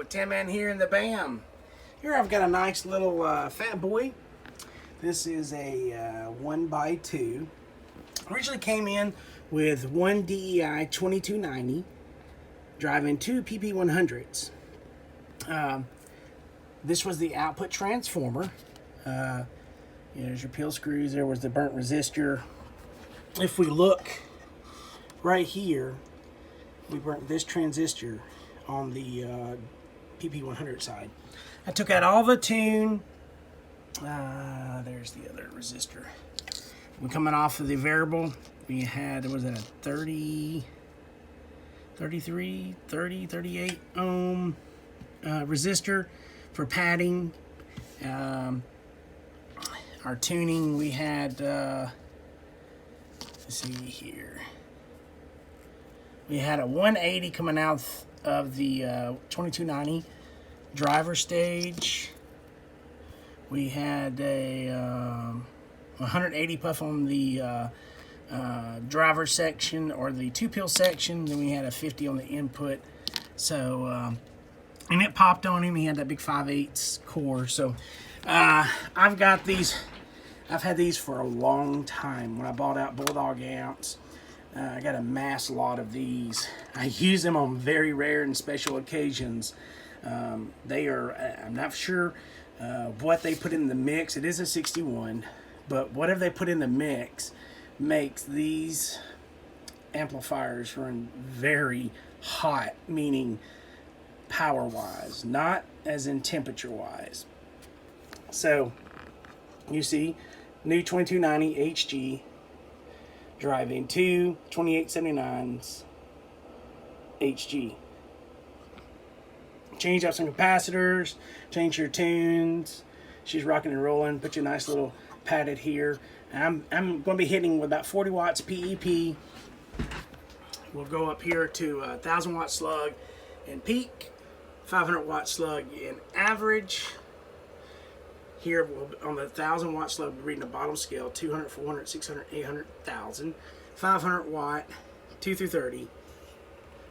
with Tinman here in the BAM. Here I've got a nice little Fatboy. This is a 1x2. Originally came in with one DEI 2290, driving two PP100s. This was the output transformer. There's your peel screws. There was the burnt resistor. If we look right here, we burnt this transistor on the PP100 side. I took out all the tune. There's the other resistor. We're coming off of the variable. We had, was it a 38 ohm resistor for padding. Our tuning, we had, let's see here. We had a 180 coming out of the 2290 driver stage. We had a 180 puff on the driver section, or the two-pill section. Then we had a 50 on the input. So, and it popped on him. He had that big 5/8 core. So, I've got these. I've had these for a long time. When I bought out Bulldog amps, I got a mass lot of these. I use them on very rare and special occasions. They are, I'm not sure what they put in the mix. It is a 61, but whatever they put in the mix makes these amplifiers run very hot, meaning power-wise, not as in temperature-wise. So, you see, new 2290 HG driving two 2879s HG. Change out some capacitors, change your tunes. She's rocking and rolling. Put you a nice little padded here. I'm going to be hitting with about 40 watts PEP. We'll go up here to 1,000 watt slug in peak, 500 watt slug in average. Here on the 1,000 watt slug, we're reading the bottom scale: 200, 400, 600, 800, 1,000. 500 watt, 2 through 30.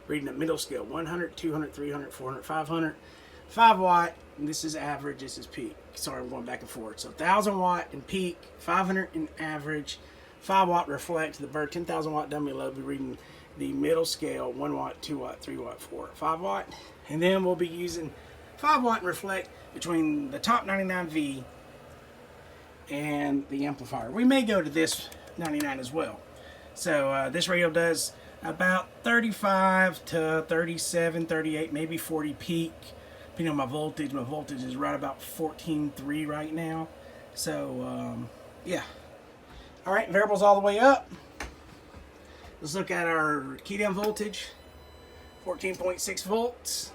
Reading the middle scale: 100, 200, 300, 400, 500. 5 watt, and this is average, this is peak. Sorry, I'm going back and forth. So 1,000 watt in peak, 500 in average, 5 watt reflect. The bird 10,000 watt dummy load, we're reading the middle scale: 1 watt, 2 watt, 3 watt, 4 watt, 5 watt. And then we'll be using 5 watt and reflect between the top 99V and the amplifier. We may go to this 99 as well. So this radio does about 35 to 37, 38, maybe 40 peak, depending on my voltage. My voltage is right about 14.3 right now. So yeah. All right, variables all the way up. Let's look at our key down voltage: 14.6 volts.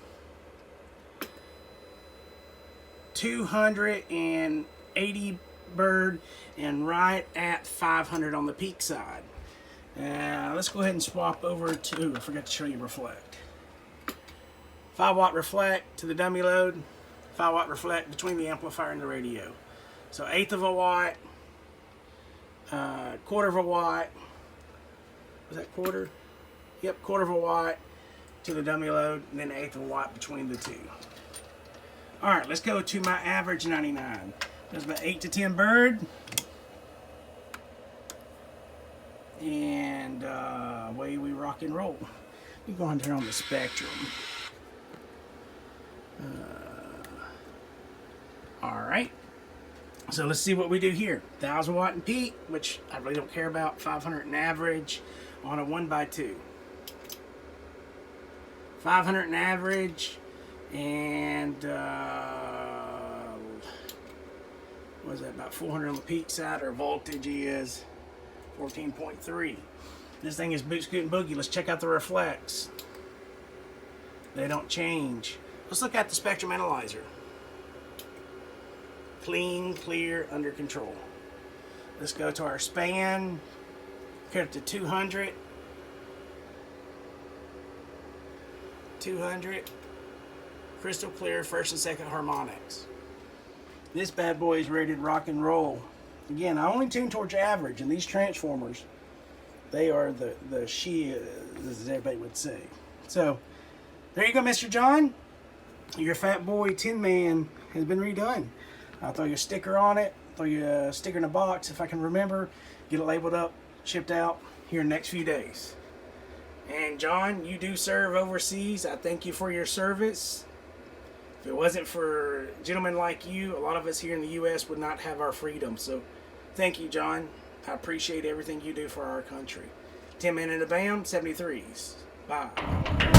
280 bird, and right at 500 on the peak side. Let's go ahead and swap over to, I forgot to show you reflect. 5 watt reflect to the dummy load, 5 watt reflect between the amplifier and the radio. So 1/8 of a watt, 1/4 of a watt, was that quarter? Yep, 1/4 of a watt to the dummy load, and then 1/8 of a watt between the two. All right, let's go to my average 99. There's about 8 to 10 bird. And away we rock and roll. We go on here on the spectrum. All right. So let's see what we do here. 1,000 watt in peak, which I really don't care about. 500 in average on a 1x2. 500 in average. And what is that, about 400 on the peak side? Our voltage is 14.3. This thing is boot scoot and boogie. Let's check out the reflex. They don't change. Let's look at the spectrum analyzer. Clean, clear, under control. Let's go to our span. Cut it to 200. 200. Crystal clear, first and second harmonics. This bad boy is rated rock and roll. Again, I only tune towards average, and these transformers, they are the shit, as everybody would say. So, there you go, Mr. John. Your Fatboy Tinman has been redone. I'll throw you a sticker on it, throw you a sticker in a box if I can remember, get it labeled up, shipped out here in the next few days. And John, you do serve overseas. I thank you for your service. If it wasn't for gentlemen like you, a lot of us here in the U.S. would not have our freedom. So thank you, John. I appreciate everything you do for our country. Tinman and the Bam, 73s. Bye.